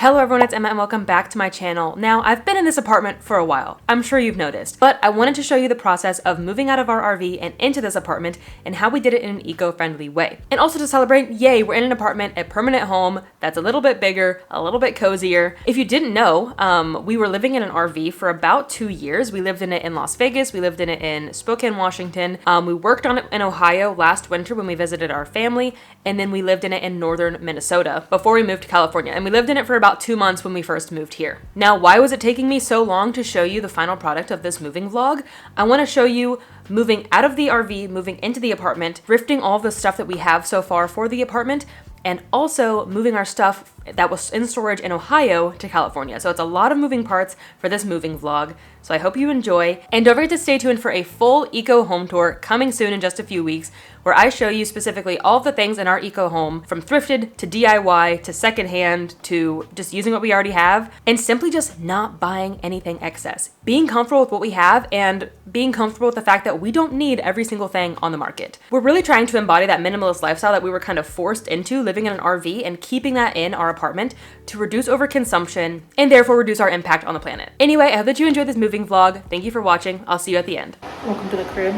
Hello everyone, it's Emma and welcome back to my channel. Now, I've been in this apartment for a while. I'm sure you've noticed, but I wanted to show you the process of moving out of our RV and into this apartment and how we did it in an eco-friendly way. And also to celebrate, yay, we're in an apartment, a permanent home that's a little bit bigger, a little bit cozier. If you didn't know, we were living in an RV for about 2 years. We lived in it in Las Vegas, we lived in it in Spokane, Washington. We worked on it in Ohio last winter when we visited our family, and then we lived in it in northern Minnesota before we moved to California. And we lived in it for about 2 months when we first moved here. Now, why was it taking me so long to show you the final product of this moving vlog? I want to show you moving out of the RV, moving into the apartment, thrifting all the stuff that we have so far for the apartment, and also moving our stuff that was in storage in Ohio to California. So it's a lot of moving parts for this moving vlog. So I hope you enjoy. And don't forget to stay tuned for a full eco home tour coming soon in just a few weeks, where I show you specifically all of the things in our eco home, from thrifted to DIY to secondhand to just using what we already have and simply just not buying anything excess. Being comfortable with what we have and being comfortable with the fact that we don't need every single thing on the market. We're really trying to embody that minimalist lifestyle that we were kind of forced into living in an RV and keeping that in our apartment to reduce overconsumption and therefore reduce our impact on the planet. Anyway, I hope that you enjoyed this moving vlog. Thank you for watching. I'll see you at the end. Welcome to the crib.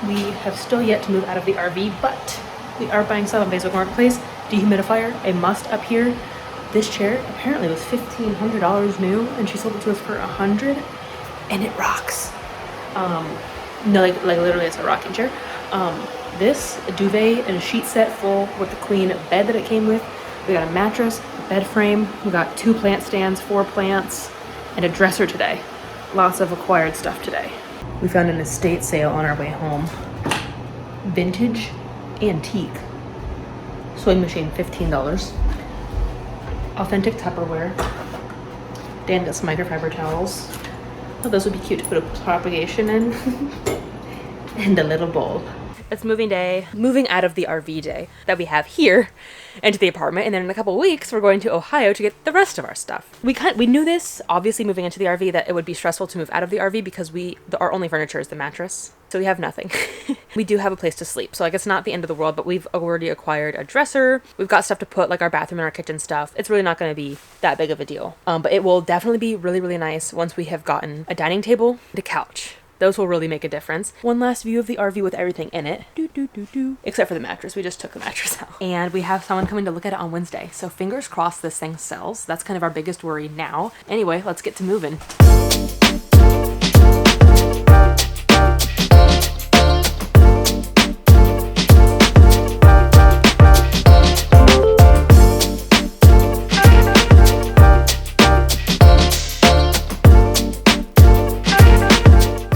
We have still yet to move out of the RV, but we are buying stuff on Facebook Marketplace. Dehumidifier, a must up here. This chair apparently was $1,500 new, and she sold it to us for $100, and it rocks. No, like literally it's a rocking chair. This, a duvet and a sheet set full with the queen bed that it came with. We got a mattress, a bed frame. We got 2 plant stands, 4 plants, and a dresser today. Lots of acquired stuff today. We found an estate sale on our way home. Vintage antique sewing machine, $15. Authentic Tupperware. Dan got some microfiber towels. Oh, those would be cute to put a propagation in. And a little bowl. It's moving day, moving out of the RV day that we have here into the apartment, and then in a couple of weeks we're going to Ohio to get the rest of our stuff. We knew this, obviously, moving into the RV, that it would be stressful to move out of the RV because our only furniture is the mattress, so we have nothing. We do have a place to sleep, so like it's not the end of the world, but we've already acquired a dresser. We've got stuff to put, like our bathroom and our kitchen stuff. It's really not going to be that big of a deal, but it will definitely be really, really nice once we have gotten a dining table and a couch. Those will really make a difference. One last view of the RV with everything in it. Except for the mattress. We just took the mattress out. And we have someone coming to look at it on Wednesday. So fingers crossed this thing sells. That's kind of our biggest worry now. Anyway, let's get to moving.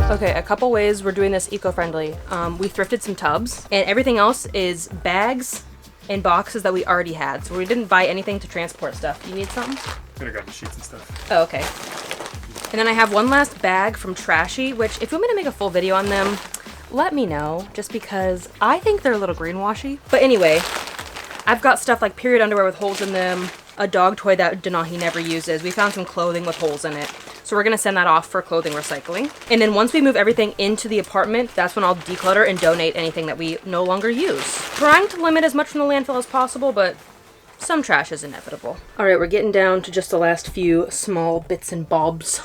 Okay, a couple ways we're doing this eco-friendly. We thrifted some tubs, and everything else is bags and boxes that we already had. So we didn't buy anything to transport stuff. Do you need something? I'm gonna grab the sheets and stuff. Oh, okay. And then I have one last bag from Trashy, which if you want me to make a full video on them, let me know, just because I think they're a little greenwashy. But anyway, I've got stuff like period underwear with holes in them, a dog toy that Denahi never uses. We found some clothing with holes in it. So we're gonna send that off for clothing recycling. And then once we move everything into the apartment, that's when I'll declutter and donate anything that we no longer use. Trying to limit as much from the landfill as possible, but some trash is inevitable. All right, we're getting down to just the last few small bits and bobs.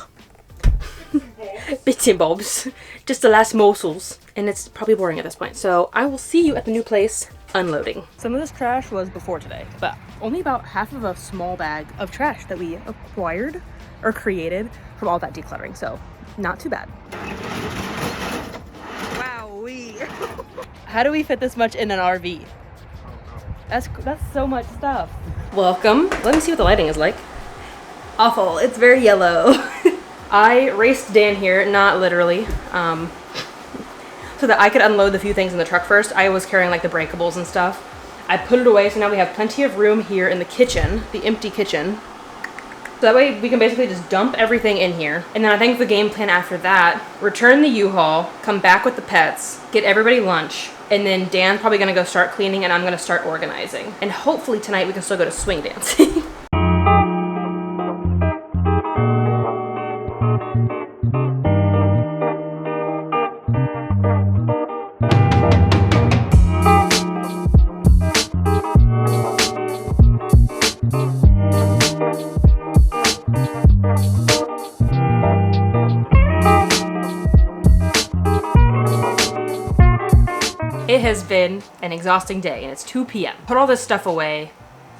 Bits and bobs. Just the last morsels. And it's probably boring at this point. So I will see you at the new place unloading. Some of this trash was before today, but only about half of a small bag of trash that we acquired or created from all that decluttering, so not too bad. Wowee. How do we fit this much in an RV? That's so much stuff. Welcome. Let me see what the lighting is like. Awful. It's very yellow. I raced Dan here, not literally, so that I could unload the few things in the truck first. I was carrying like the breakables and stuff. I put it away, so now we have plenty of room here in the kitchen, the empty kitchen. So that way we can basically just dump everything in here. And then I think the game plan after that, return the U-Haul, come back with the pets, get everybody lunch, and then Dan's probably gonna go start cleaning and I'm gonna start organizing. And hopefully tonight we can still go to swing dancing. been an exhausting day and it's 2 p.m. Put all this stuff away.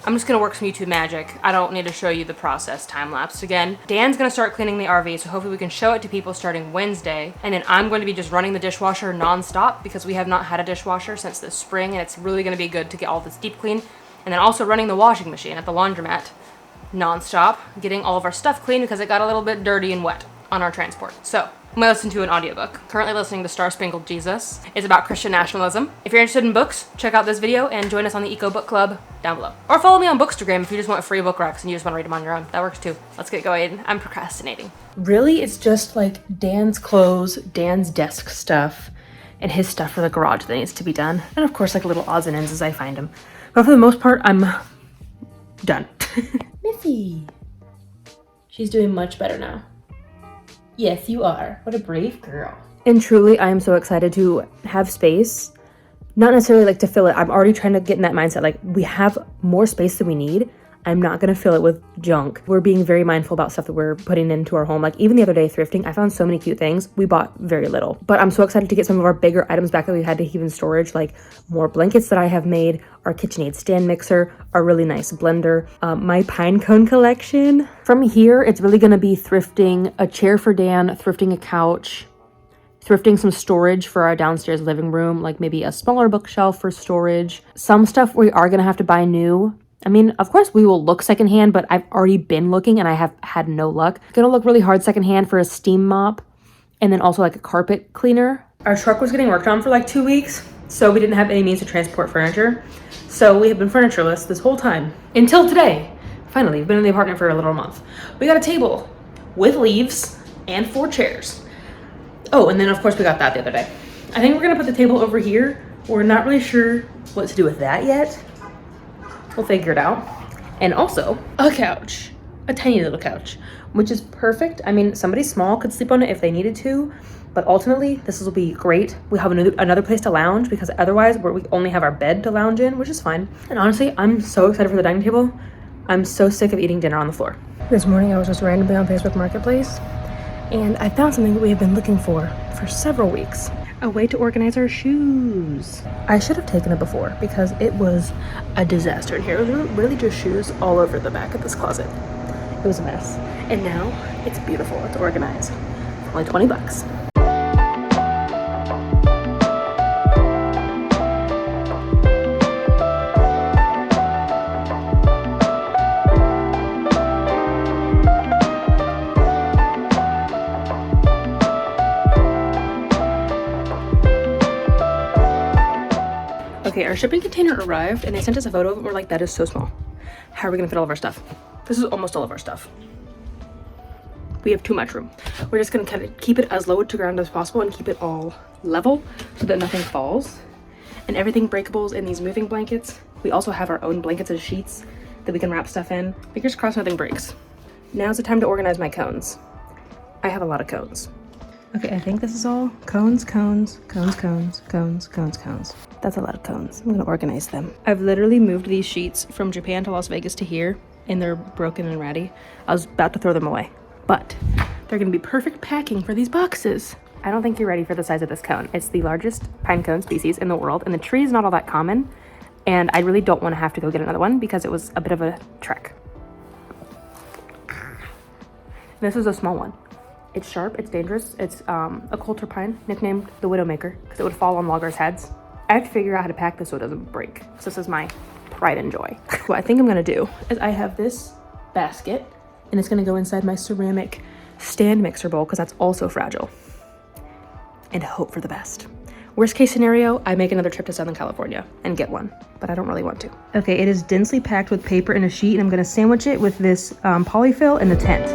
I'm just gonna work some YouTube magic. I don't need to show you the process time-lapsed again. Dan's gonna start cleaning the RV, so hopefully we can show it to people starting Wednesday. And then I'm going to be just running the dishwasher non-stop because we have not had a dishwasher since the spring, and it's really gonna be good to get all this deep clean. And then also running the washing machine at the laundromat non-stop, getting all of our stuff clean because it got a little bit dirty and wet on our transport. So I'm gonna listen to an audiobook. Currently listening to Star Spangled Jesus. It's about Christian nationalism. If you're interested in books, check out this video and join us on the Eco Book Club down below. Or follow me on Bookstagram if you just want free book recs and you just want to read them on your own. That works too. Let's get going. I'm procrastinating. Really, it's just like Dan's clothes, Dan's desk stuff, and his stuff for the garage that needs to be done. And of course, like little odds and ends as I find them. But for the most part, I'm done. Missy. She's doing much better now. Yes, you are. What a brave girl. And truly, I am so excited to have space. Not necessarily like to fill it. I'm already trying to get in that mindset. Like, we have more space than we need. I'm not going to fill it with junk. We're being very mindful about stuff that we're putting into our home. Like, even the other day thrifting, I found so many cute things. We bought very little. But I'm so excited to get some of our bigger items back that we had to keep in storage, like more blankets that I have made, our KitchenAid stand mixer, our really nice blender, my pine cone collection. From here, it's really going to be thrifting a chair for Dan, thrifting a couch, thrifting some storage for our downstairs living room, like maybe a smaller bookshelf for storage. Some stuff we are going to have to buy new. I mean, of course we will look secondhand, but I've already been looking and I have had no luck. Gonna look really hard secondhand for a steam mop and then also like a carpet cleaner. Our truck was getting worked on for like 2 weeks, so we didn't have any means to transport furniture. So we have been furnitureless this whole time until today. Finally, we've been in the apartment for a little month. We got a table with leaves and 4 chairs. Oh, and then of course we got that the other day. I think we're gonna put the table over here. We're not really sure what to do with that yet. We'll figure it out. And also a couch, a tiny little couch, which is perfect. I mean, somebody small could sleep on it if they needed to, but ultimately this will be great. We have another place to lounge because otherwise we only have our bed to lounge in, which is fine. And honestly, I'm so excited for the dining table. I'm so sick of eating dinner on the floor. This morning I was just randomly on Facebook Marketplace and I found something that we have been looking for several weeks. A way to organize our shoes. I should have taken it before because it was a disaster in here. It was really just shoes all over the back of this closet. It was a mess. And now it's beautiful. It's organized. Only 20 bucks. Okay, our shipping container arrived and they sent us a photo of it. We're like, that is so small. How are we gonna fit all of our stuff? This is almost all of our stuff. We have too much room. We're just gonna kind of keep it as low to ground as possible and keep it all level so that nothing falls. And everything breakables in these moving blankets. We also have our own blankets and sheets that we can wrap stuff in. Fingers crossed nothing breaks. Now's the time to organize my cones. I have a lot of cones. Okay, I think this is all cones, cones, cones, cones, cones, cones, cones. That's a lot of cones. I'm gonna organize them. I've literally moved these sheets from Japan to Las Vegas to here, and they're broken and ratty. I was about to throw them away, but they're gonna be perfect packing for these boxes. I don't think you're ready for the size of this cone. It's the largest pine cone species in the world, and the tree is not all that common, and I really don't wanna have to go get another one because it was a bit of a trek. This is a small one. It's sharp, it's dangerous. It's a coulter pine, nicknamed the Widowmaker, because it would fall on loggers' heads. I have to figure out how to pack this so it doesn't break. So this is my pride and joy. What I think I'm gonna do is I have this basket, and it's gonna go inside my ceramic stand mixer bowl, because that's also fragile. And hope for the best. Worst case scenario, I make another trip to Southern California and get one, but I don't really want to. Okay, it is densely packed with paper and a sheet, and I'm gonna sandwich it with this polyfill in the tent.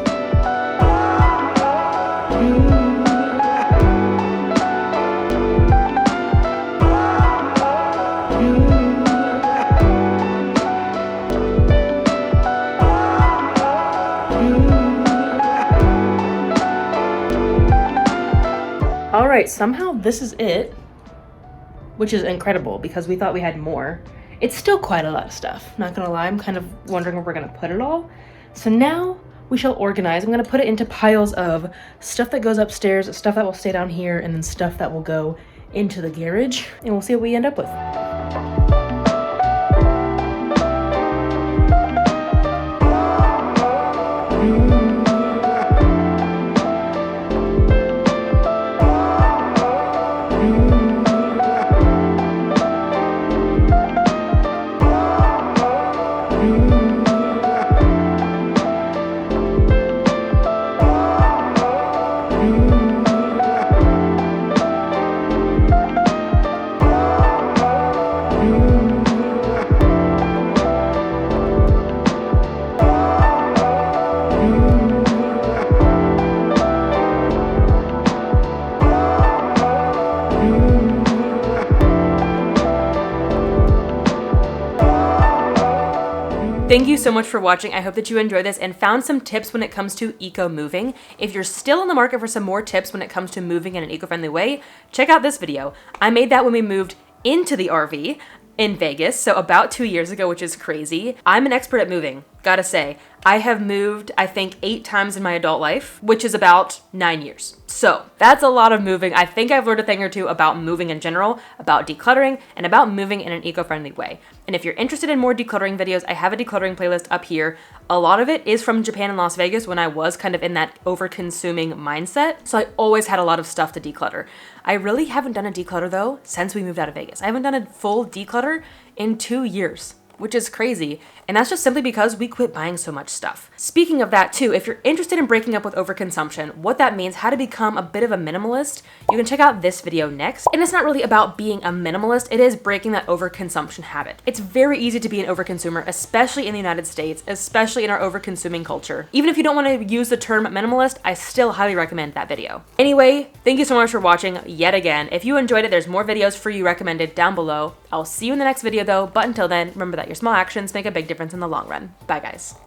All right, somehow this is it, which is incredible because we thought we had more. It's still quite a lot of stuff, not gonna lie. I'm kind of wondering where we're gonna put it all. So now we shall organize. I'm gonna put it into piles of stuff that goes upstairs, stuff that will stay down here, and then stuff that will go into the garage, and we'll see what we end up with. Thank you so much for watching. I hope that you enjoyed this and found some tips when it comes to eco-moving. If you're still in the market for some more tips when it comes to moving in an eco-friendly way, check out this video. I made that when we moved into the RV in Vegas, so about 2 years ago, which is crazy. I'm an expert at moving, gotta say. I have moved, I think, 8 times in my adult life, which is about 9 years. So that's a lot of moving. I think I've learned a thing or two about moving in general, about decluttering, and about moving in an eco-friendly way. And if you're interested in more decluttering videos, I have a decluttering playlist up here. A lot of it is from Japan and Las Vegas when I was kind of in that over-consuming mindset. So I always had a lot of stuff to declutter. I really haven't done a declutter though since we moved out of Vegas. I haven't done a full declutter in 2 years, which is crazy. And that's just simply because we quit buying so much stuff. Speaking of that too, if you're interested in breaking up with overconsumption, what that means, how to become a bit of a minimalist, you can check out this video next. And it's not really about being a minimalist, it is breaking that overconsumption habit. It's very easy to be an overconsumer, especially in the United States, especially in our overconsuming culture. Even if you don't want to use the term minimalist, I still highly recommend that video. Anyway, thank you so much for watching yet again. If you enjoyed it, there's more videos for you recommended down below. I'll see you in the next video though, but until then, remember that your small actions make a big difference in the long run. Bye guys.